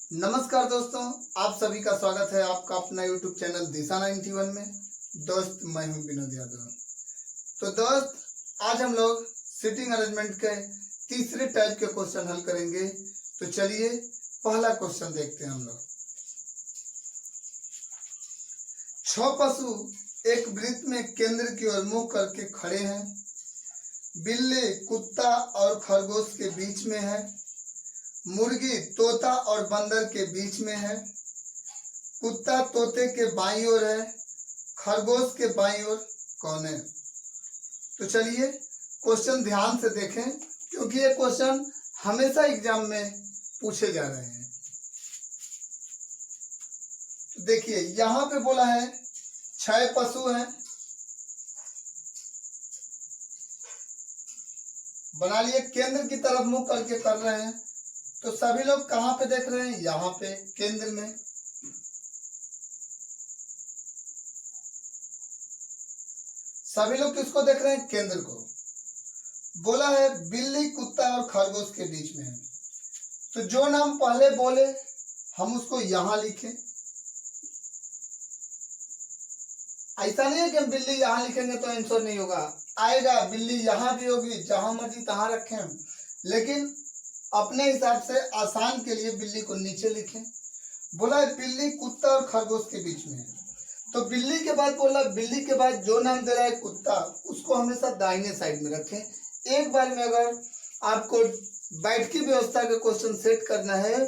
नमस्कार दोस्तों, आप सभी का स्वागत है आपका अपना YouTube चैनल दिशा 91 में। दोस्त मैं हूं विनोद यादव। तो दोस्त, आज हम लोग सिटिंग अरेंजमेंट के तीसरे टाइप के क्वेश्चन हल करेंगे। तो चलिए पहला क्वेश्चन देखते हैं हम लोग। 6 पशु एक वृत्त में केंद्र की ओर मुंह करके खड़े हैं। बिल्ली कुत्ता और खरगोश के बीच में है। मुर्गी तोता और बंदर के बीच में है। कुत्ता तोते के बाईं ओर है। खरगोश के बाईं ओर कौन है? तो चलिए क्वेश्चन ध्यान से देखें, क्योंकि ये क्वेश्चन हमेशा एग्जाम में पूछे जा रहे हैं। तो देखिए यहाँ पे बोला है 6 पशु हैं। बना लिए, केंद्र की तरफ मुंह करके कर रहे हैं। तो सभी लोग कहाँ पे देख रहे हैं? यहाँ पे केंद्र में। सभी लोग किसको देख रहे हैं? केंद्र को। बोला है बिल्ली कुत्ता और खरगोश के बीच में है। तो जो नाम पहले बोले हम उसको यहां लिखें। ऐसा नहीं है कि हम बिल्ली यहां लिखेंगे तो आंसर नहीं होगा, आएगा। बिल्ली यहां भी होगी, जहां मर्जी तहां रखें हम, लेकिन अपने हिसाब से आसान के लिए बिल्ली को नीचे लिखें। बोला है बिल्ली कुत्ता और खरगोश के बीच में है। तो बिल्ली के बाद बोला, बिल्ली के बाद जो नाम दे रहा है कुत्ता, उसको हमेशा दाहिने साइड में रखें। एक बार में अगर आपको बैठ की व्यवस्था का क्वेश्चन सेट करना है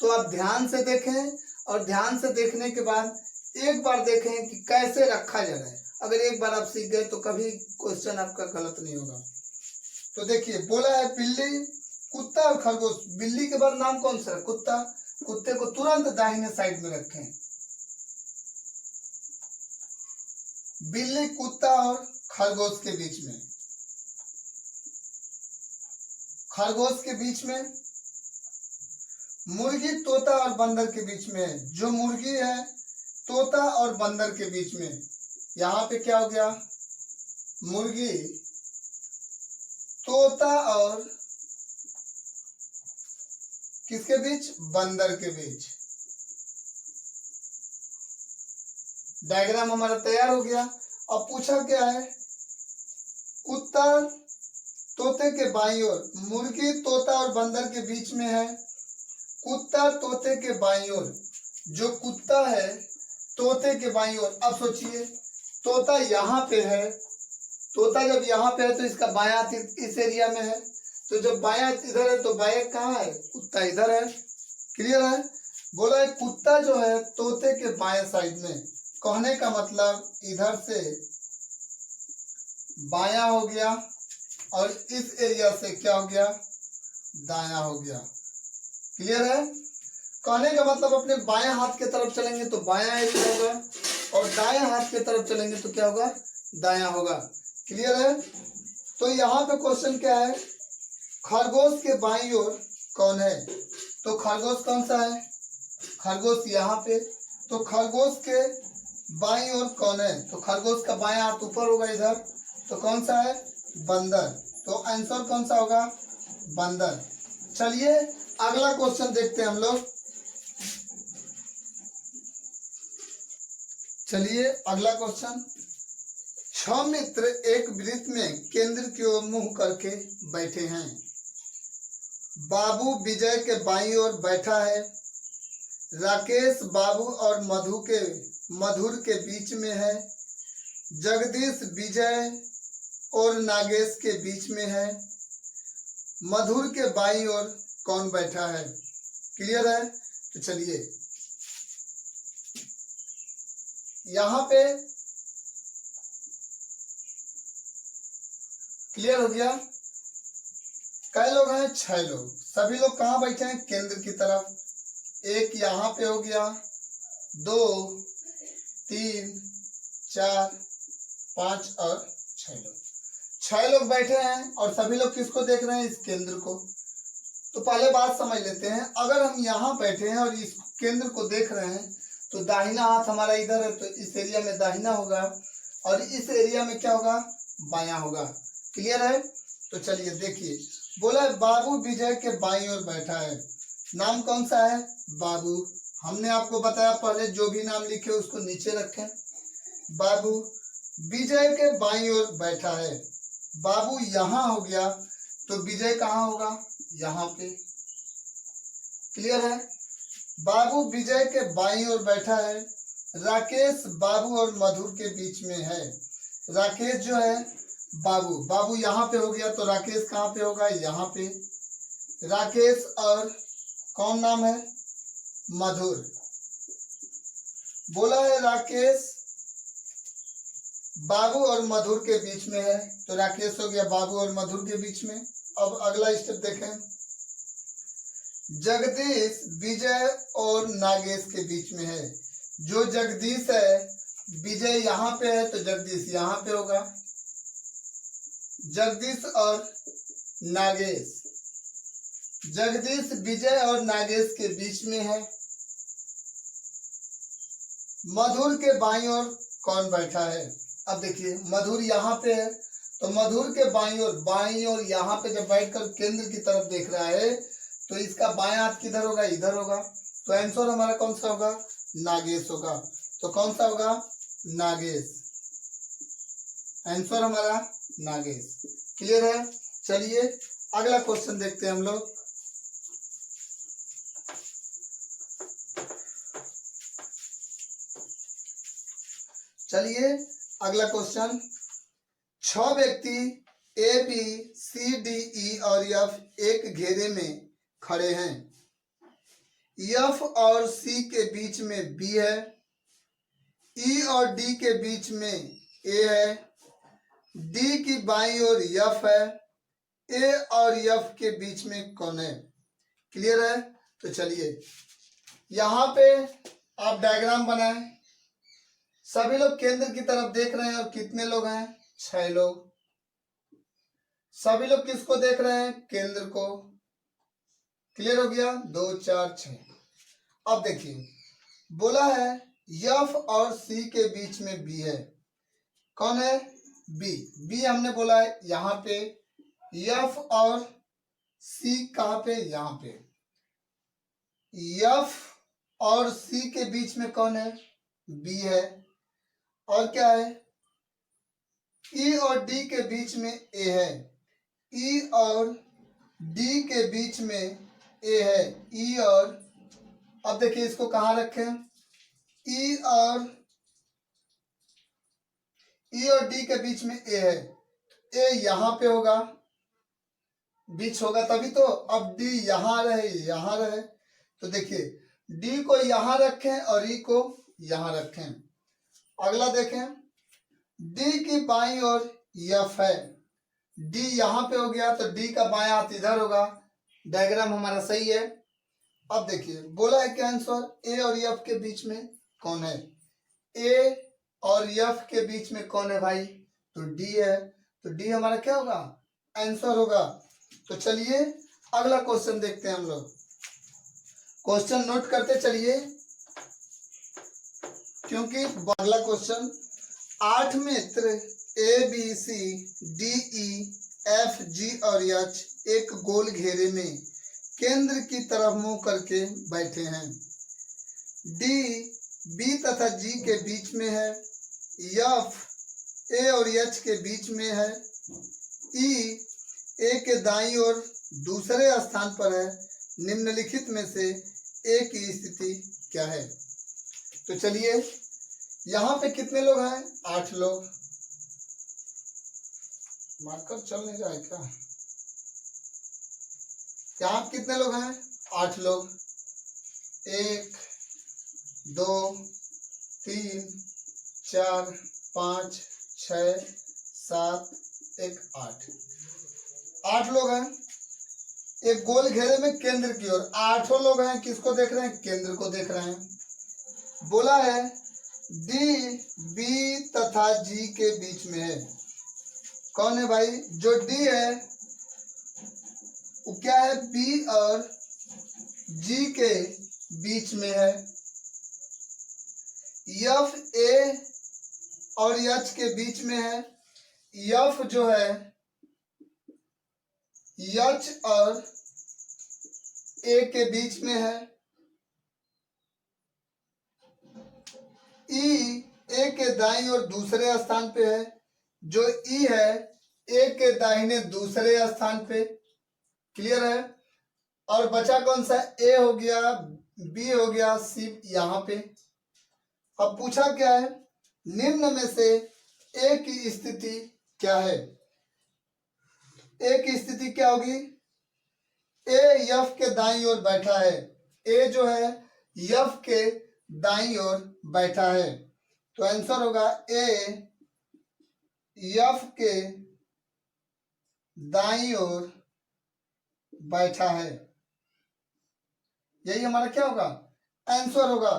तो आप ध्यान से देखें, और ध्यान से देखने के बाद एक बार देखें कि कैसे रखा जा रहा है। अगर एक बार आप सीख गए तो कभी क्वेश्चन आपका गलत नहीं होगा। तो देखिए बोला है बिल्ली कुत्ता और खरगोश। बिल्ली के बाद नाम कौन सा है? कुत्ता। कुत्ते को तुरंत दाहिने साइड में रखें। बिल्ली कुत्ता और खरगोश के बीच में। खरगोश के बीच में मुर्गी तोता और बंदर के बीच में है। जो मुर्गी है तोता और बंदर के बीच में। यहाँ पे क्या हो गया? मुर्गी तोता और किसके बीच? बंदर के बीच। डायग्राम हमारा तैयार हो गया। अब पूछा क्या है? कुत्ता तोते के बाईं ओर, मुर्गी तोता और बंदर के बीच में है। कुत्ता तोते के बाईं ओर। जो कुत्ता है तोते के बाईं ओर। अब सोचिए तोता यहाँ पे है। तोता जब यहाँ पे है तो इसका बायां इस एरिया में है। तो जब बायां इधर है तो बायां कहाँ है? कुत्ता इधर है। क्लियर है? बोला है कुत्ता जो है तोते के बाएं साइड में। कहने का मतलब इधर से बायां हो गया, और इस एरिया से क्या हो गया? दायां हो गया। क्लियर है? कहने का मतलब अपने बाएं हाथ की तरफ चलेंगे तो बायां एरिया होगा, और दाएं हाथ की तरफ चलेंगे तो क्या होगा? दायां होगा। क्लियर है? तो यहाँ पे क्वेश्चन क्या है? खरगोश के बाईं ओर कौन है? तो खरगोश कौन सा है? खरगोश यहाँ पे। तो खरगोश के बाईं ओर कौन है? तो खरगोश का बायां हाथ ऊपर होगा इधर। तो कौन सा है? बंदर। तो आंसर कौन सा होगा? बंदर। चलिए अगला क्वेश्चन देखते हैं हम लोग। चलिए अगला क्वेश्चन। 6 मित्र एक वृत्त में केंद्र की ओर मुंह करके बैठे हैं। बाबू विजय के बाईं ओर बैठा है। राकेश बाबू और मधुर के बीच में है। जगदीश विजय और नागेश के बीच में है। मधुर के बाईं ओर कौन बैठा है? क्लियर है? तो चलिए यहाँ पे क्लियर हो गया। कई लोग हैं? 6 लोग। सभी लोग कहाँ बैठे हैं? केंद्र की तरफ। एक यहाँ पे हो गया, 2 3 4 5 और 6 लोग। 6 लोग बैठे हैं और सभी लोग किसको देख रहे हैं? इस केंद्र को। तो पहले बात समझ लेते हैं। अगर हम यहाँ बैठे हैं और इस केंद्र को देख रहे हैं तो दाहिना हाथ हमारा इधर है, तो इस एरिया में दाहिना होगा, और इस एरिया में क्या होगा? बायां होगा। क्लियर है? तो चलिए देखिए, बोला बाबू विजय के बाईं ओर बैठा है। नाम कौन सा है? बाबू। हमने आपको बताया पहले जो भी नाम लिखे उसको नीचे रखें। बाबू विजय के बाईं ओर बैठा है। बाबू यहाँ हो गया तो विजय कहाँ होगा? यहाँ पे। क्लियर है? बाबू विजय के बाईं ओर बैठा है। राकेश बाबू और मधुर के बीच में है। राकेश जो है बाबू, बाबू यहाँ पे हो गया तो राकेश कहाँ पे होगा? यहाँ पे। राकेश और कौन नाम है? मधुर। बोला है राकेश बाबू और मधुर के बीच में है तो राकेश हो गया बाबू और मधुर के बीच में। अब अगला स्टेप देखें। जगदीश विजय और नागेश के बीच में है। जो जगदीश है, विजय यहाँ पे है तो जगदीश यहाँ पे होगा। जगदीश और नागेश, जगदीश विजय और नागेश के बीच में है। मधुर के बाईं ओर कौन बैठा है? अब देखिए मधुर यहाँ पे है तो मधुर के बाईं ओर यहाँ पे जब बैठकर केंद्र की तरफ देख रहा है तो इसका बायां हाथ किधर होगा? इधर होगा। तो आंसर हमारा कौन सा होगा? नागेश होगा। तो कौन सा होगा? नागेश। आंसर हमारा नागेश। क्लियर है? चलिए अगला क्वेश्चन देखते हैं हम लोग। चलिए अगला क्वेश्चन। 6 व्यक्ति ए बी सी डी ई और एफ एक घेरे में खड़े हैं। एफ और सी के बीच में बी है। ई और डी के बीच में ए है। डी की बाईं ओर एफ है। ए और एफ के बीच में कौन है? क्लियर है? तो चलिए यहाँ पे आप डायग्राम बनाएं। सभी लोग केंद्र की तरफ देख रहे हैं और कितने लोग हैं? 6 लोग। सभी लोग किसको देख रहे हैं? केंद्र को। क्लियर हो गया? 2 4 6। अब देखिए बोला है एफ और सी के बीच में बी है। कौन है? बी। बी हमने बोला है यहाँ पे। एफ और सी कहाँ पे? यहाँ पे। एफ और सी के बीच में कौन है? बी है। और क्या है? ई और डी के बीच में ए है। ई और डी के बीच में ए है। ई और, अब देखिए इसको कहाँ रखें? ई और डी के बीच में ए है। ए यहाँ पे होगा, बीच होगा तभी तो। अब डी यहाँ रहे तो देखिए डी को यहाँ रखें और ई को यहाँ रखें। अगला देखें, डी की बाईं ओर एफ है। डी यहाँ पे हो गया तो डी का बायां हाथ इधर होगा। डायग्राम हमारा सही है। अब देखिए बोला है कि आंसर ए और एफ के बीच में कौन है? ए और एफ के बीच में कौन है भाई? तो डी है। तो डी हमारा क्या होगा? आंसर होगा। तो चलिए अगला क्वेश्चन देखते हैं हम लोग। क्वेश्चन नोट करते चलिए क्योंकि अगला क्वेश्चन, 8 मित्र A B C D E F G और एच एक गोल घेरे में केंद्र की तरफ मुंह करके बैठे हैं। डी बी तथा जी के बीच में है। एफ ए और एच के बीच में है। ई ए के दाईं ओर दूसरे स्थान पर है। निम्नलिखित में से ए की स्थिति क्या है? तो चलिए यहाँ पे कितने लोग हैं? 8 लोग। मार्कर चल नहीं रहा है क्या? यहाँ कितने लोग हैं? 8 लोग। 1 2 3 4 5 6 7 1 8 लोग हैं। एक गोल घेरे में केंद्र की ओर 8 लोग हैं। किसको देख रहे हैं? केंद्र को देख रहे हैं। बोला है डी बी तथा जी के बीच में है। कौन है भाई? जो डी है वो क्या है? बी और जी के बीच में है। एफ ए और एच के बीच में है। एफ जो है एच और ए के बीच में है, ई ए के दाईं ओर दूसरे स्थान पे है, जो ई है ए के दाहिने दूसरे स्थान पे। क्लियर है? और बचा कौन सा? ए हो गया, बी हो गया, सी यहाँ पे। अब पूछा क्या है? निम्न में से ए की स्थिति क्या है? ए की स्थिति क्या होगी? ए एफ के दाईं ओर बैठा है। ए जो है एफ के दाईं ओर बैठा है, तो आंसर होगा ए एफ के दाईं ओर बैठा है। यही हमारा क्या होगा? आंसर होगा।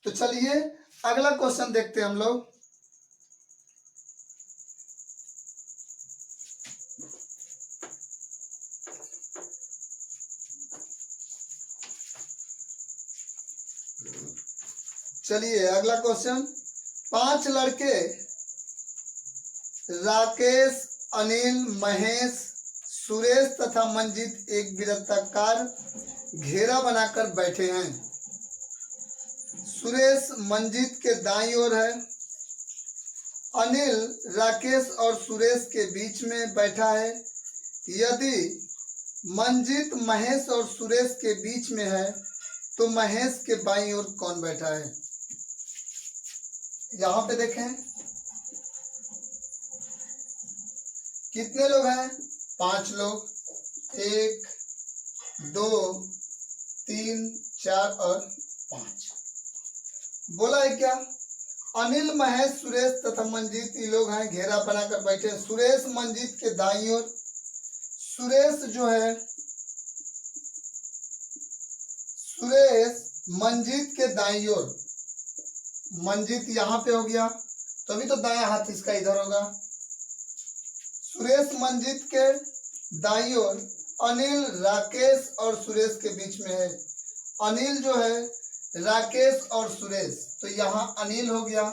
तो चलिए अगला क्वेश्चन देखते हैं हम लोग। चलिए अगला क्वेश्चन। 5 लड़के राकेश, अनिल, महेश, सुरेश तथा मंजित एक वृत्ताकार घेरा बनाकर बैठे हैं। सुरेश मंजित के दाईं ओर है, अनिल राकेश और सुरेश के बीच में बैठा है। यदि मंजित महेश और सुरेश के बीच में है तो महेश के बाईं ओर कौन बैठा है? यहाँ पे देखें कितने लोग हैं? 5 लोग। 1 2 3 4 और 5। बोला है क्या? अनिल, महेश, सुरेश तथा मंजीत ये लोग हैं, घेरा बनाकर बैठे हैं। सुरेश मंजीत के दाईं ओर। सुरेश जो है, सुरेश मंजीत के दाईं ओर। मंजीत यहाँ पे हो गया, तो अभी तो दायां हाथ इसका इधर होगा। सुरेश मंजीत के दाईं ओर, अनिल राकेश और सुरेश के बीच में है। अनिल जो है राकेश और सुरेश, तो यहाँ अनिल हो गया,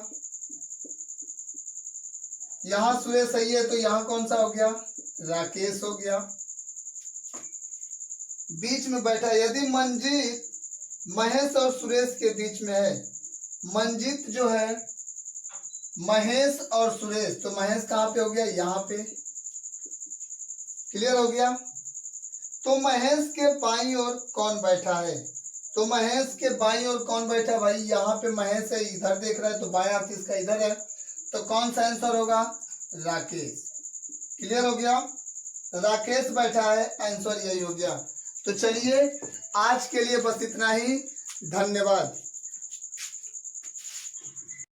यहाँ सुरेश सही है, तो यहाँ कौन सा हो गया? राकेश हो गया। बीच में बैठा। यदि मंजीत महेश और सुरेश के बीच में है, मंजीत जो है महेश और सुरेश, तो महेश कहाँ पे हो गया? यहाँ पे। क्लियर हो गया? तो महेश के बाईं ओर कौन बैठा है? तो महेश के बाईं ओर कौन बैठा भाई? यहाँ पे महेश है, इधर देख रहा है, तो बायां हाथ इसका इधर है, तो कौन सा आंसर होगा? राकेश। क्लियर हो गया? राकेश बैठा है, आंसर यही हो गया। तो चलिए आज के लिए बस इतना ही। धन्यवाद।